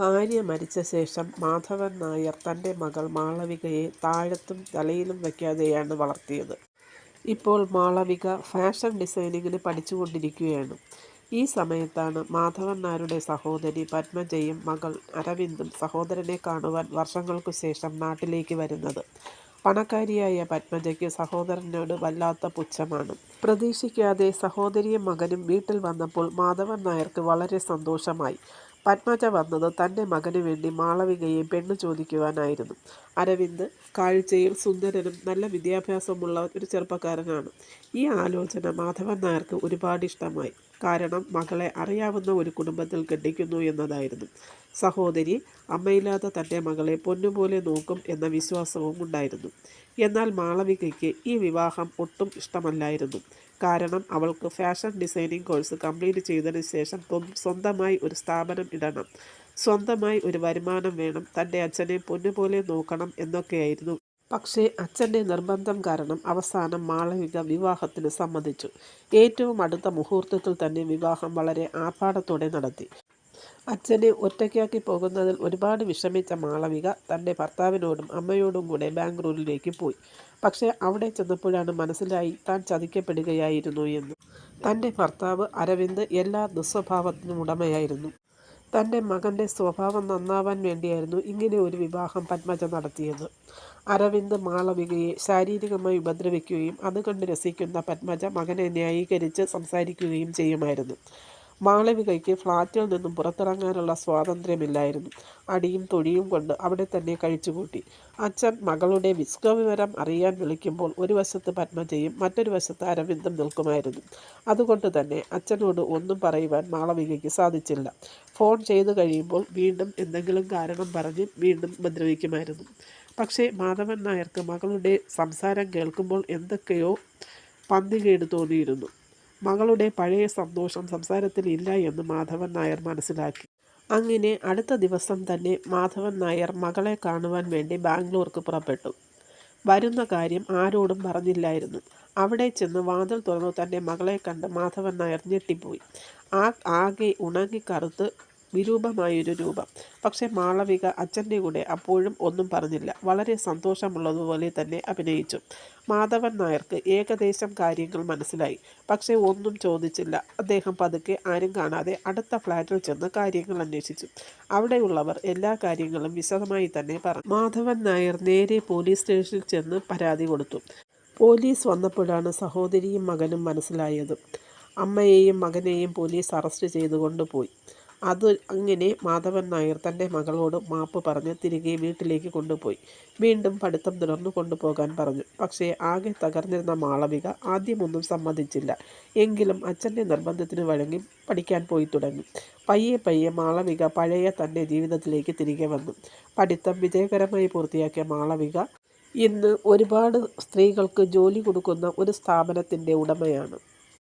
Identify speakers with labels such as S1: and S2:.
S1: ഭാര്യ മരിച്ച ശേഷം മാധവൻ നായർ തൻ്റെ മകൾ മാളവികയെ താഴത്തും തലയിലും വയ്ക്കാതെയാണ് വളർത്തിയത്. ഇപ്പോൾ മാളവിക ഫാഷൻ ഡിസൈനിങ്ങിന് പഠിച്ചുകൊണ്ടിരിക്കുകയാണ്. ഈ സമയത്താണ് മാധവൻ നായരുടെ സഹോദരി പത്മജയും മകൾ അരവിന്ദും സഹോദരനെ കാണുവാൻ വർഷങ്ങൾക്കു ശേഷം നാട്ടിലേക്ക് വരുന്നത്. പണക്കാരിയായ പത്മജയ്ക്ക് സഹോദരനോട് വല്ലാത്ത പുച്ഛമാണ്. പ്രതീക്ഷിക്കാതെ സഹോദരിയും മകനും വീട്ടിൽ വന്നപ്പോൾ മാധവൻ നായർക്ക് വളരെ സന്തോഷമായി. പത്മജ വന്നത് തൻ്റെ മകന് വേണ്ടി മാളവികയെ പെണ്ണു ചോദിക്കുവാനായിരുന്നു. അരവിന്ദ് കാഴ്ചയിൽ സുന്ദരനും നല്ല വിദ്യാഭ്യാസമുള്ള ഒരു ചെറുപ്പക്കാരനാണ്. ഈ ആലോചന മാധവൻ നായർക്ക് ഒരുപാട് ഇഷ്ടമായി. കാരണം മകളെ അറിയാവുന്ന ഒരു കുടുംബത്തിൽ കെട്ടിക്കുന്നു എന്നതായിരുന്നു. സഹോദരി അമ്മയില്ലാത്ത തൻ്റെ മകളെ പൊന്നുപോലെ നോക്കും എന്ന വിശ്വാസവും ഉണ്ടായിരുന്നു. എന്നാൽ മാളവികയ്ക്ക് ഈ വിവാഹം ഒട്ടും ഇഷ്ടമല്ലായിരുന്നു. കാരണം അവൾക്ക് ഫാഷൻ ഡിസൈനിങ് കോഴ്സ് കംപ്ലീറ്റ് ചെയ്തതിന് ശേഷം സ്വന്തമായി ഒരു സ്ഥാപനം ഇടണം, സ്വന്തമായി ഒരു വരുമാനം വേണം, തൻ്റെ അച്ഛനെ പൊന്നുപോലെ നോക്കണം എന്നൊക്കെയായിരുന്നു. പക്ഷേ അച്ഛൻ്റെ നിർബന്ധം കാരണം അവസാനം മാളവിക വിവാഹത്തിന് സമ്മതിച്ചു. ഏറ്റവും അടുത്ത മുഹൂർത്തത്തിൽ തന്നെ വിവാഹം വളരെ ആർഭാടത്തോടെ നടത്തി. അച്ഛനെ ഒറ്റയ്ക്കാക്കി പോകുന്നതിൽ ഒരുപാട് വിഷമിച്ച മാളവിക തൻ്റെ ഭർത്താവിനോടും അമ്മയോടും കൂടെ ബാംഗ്ലൂരിലേക്ക് പോയി. പക്ഷേ അവിടെ ചെന്നപ്പോഴാണ് മനസ്സിലായി താൻ ചതിക്കപ്പെടുകയായിരുന്നു എന്ന്. തൻ്റെ ഭർത്താവ് അരവിന്ദ് എല്ലാ ദുസ്വഭാവത്തിനും ഉടമയായിരുന്നു. തൻ്റെ മകൻ്റെ സ്വഭാവം നന്നാവാൻ വേണ്ടിയായിരുന്നു ഇങ്ങനെ ഒരു വിവാഹം പത്മജ നടത്തിയത്. അരവിന്ദ് മാളവികയെ ശാരീരികമായി ഉപദ്രവിക്കുകയും അത് കണ്ട് രസിക്കുന്ന പത്മജ മകനെ ന്യായീകരിച്ച് സംസാരിക്കുകയും ചെയ്യുമായിരുന്നു. മാളവികയ്ക്ക് ഫ്ലാറ്റിൽ നിന്നും പുറത്തിറങ്ങാനുള്ള സ്വാതന്ത്ര്യമില്ലായിരുന്നു. അടിയും തൊഴിയും കൊണ്ട് അവിടെ തന്നെ കഴിച്ചുകൂട്ടി. അച്ഛൻ മകളുടെ വിവരം അറിയാൻ വിളിക്കുമ്പോൾ ഒരു വശത്ത് പത്മജയും മറ്റൊരു വശത്ത് അരവിന്ദും നിൽക്കുമായിരുന്നു. അതുകൊണ്ട് തന്നെ അച്ഛനോട് ഒന്നും പറയുവാൻ മാളവികയ്ക്ക് സാധിച്ചില്ല. ഫോൺ ചെയ്തു കഴിയുമ്പോൾ വീണ്ടും എന്തെങ്കിലും കാരണം പറഞ്ഞ് വീണ്ടും ഉപദ്രവിക്കുമായിരുന്നു. പക്ഷേ മാധവൻ നായർക്ക് മകളുടെ സംസാരം കേൾക്കുമ്പോൾ എന്തൊക്കെയോ പന്തികേട് തോന്നിയിരുന്നു. മകളുടെ പഴയ സന്തോഷം സംസാരത്തിൽ ഇല്ല എന്ന് മാധവൻ നായർ മനസ്സിലാക്കി. അങ്ങനെ അടുത്ത ദിവസം തന്നെ മാധവൻ നായർ മകളെ കാണുവാൻ വേണ്ടി ബാംഗ്ലൂർക്ക് പുറപ്പെട്ടു. വരുന്ന കാര്യം ആരോടും പറഞ്ഞില്ലായിരുന്നു. അവിടെ ചെന്ന് വാതിൽ തുറന്നു തൻ്റെ മകളെ കണ്ട് മാധവൻ നായർ ഞെട്ടിപ്പോയി. ആകെ ഉണങ്ങിക്കറുത്ത് വിരൂപമായൊരു രൂപം. പക്ഷെ മാളവിക അച്ഛൻ്റെ കൂടെ അപ്പോഴും ഒന്നും പറഞ്ഞില്ല. വളരെ സന്തോഷമുള്ളതുപോലെ തന്നെ അഭിനയിച്ചു. മാധവൻ നായർക്ക് ഏകദേശം കാര്യങ്ങൾ മനസ്സിലായി. പക്ഷെ ഒന്നും ചോദിച്ചില്ല. അദ്ദേഹം പതുക്കെ ആരും കാണാതെ അടുത്ത ഫ്ലാറ്റിൽ ചെന്ന് കാര്യങ്ങൾ അന്വേഷിച്ചു. അവിടെയുള്ളവർ എല്ലാ കാര്യങ്ങളും വിശദമായി തന്നെ പറഞ്ഞു. മാധവൻ നായർ നേരെ പോലീസ് സ്റ്റേഷനിൽ ചെന്ന് പരാതി കൊടുത്തു. പോലീസ് വന്നപ്പോഴാണ് സഹോദരിയും മകനും മനസ്സിലായത്. അമ്മയെയും മകനെയും പോലീസ് അറസ്റ്റ് ചെയ്തു കൊണ്ടുപോയി. അങ്ങനെ മാധവൻ നായർ തൻ്റെ മകളോട് മാപ്പ് പറഞ്ഞ് തിരികെ വീട്ടിലേക്ക് കൊണ്ടുപോയി. വീണ്ടും പഠിത്തം തുടർന്നു കൊണ്ടുപോകാൻ പറഞ്ഞു. പക്ഷേ ആകെ തകർന്നിരുന്ന മാളവിക ആദ്യമൊന്നും സമ്മതിച്ചില്ല. എങ്കിലും അച്ഛൻ്റെ നിർബന്ധത്തിന് വഴങ്ങി പഠിക്കാൻ പോയി തുടങ്ങി. പയ്യെ പയ്യെ മാളവിക പഴയ തൻ്റെ ജീവിതത്തിലേക്ക് തിരികെ വന്നു. പഠിത്തം വിജയകരമായി പൂർത്തിയാക്കിയ മാളവിക ഇന്ന് ഒരുപാട് സ്ത്രീകൾക്ക് ജോലി കൊടുക്കുന്ന ഒരു സ്ഥാപനത്തിൻ്റെ ഉടമയാണ്.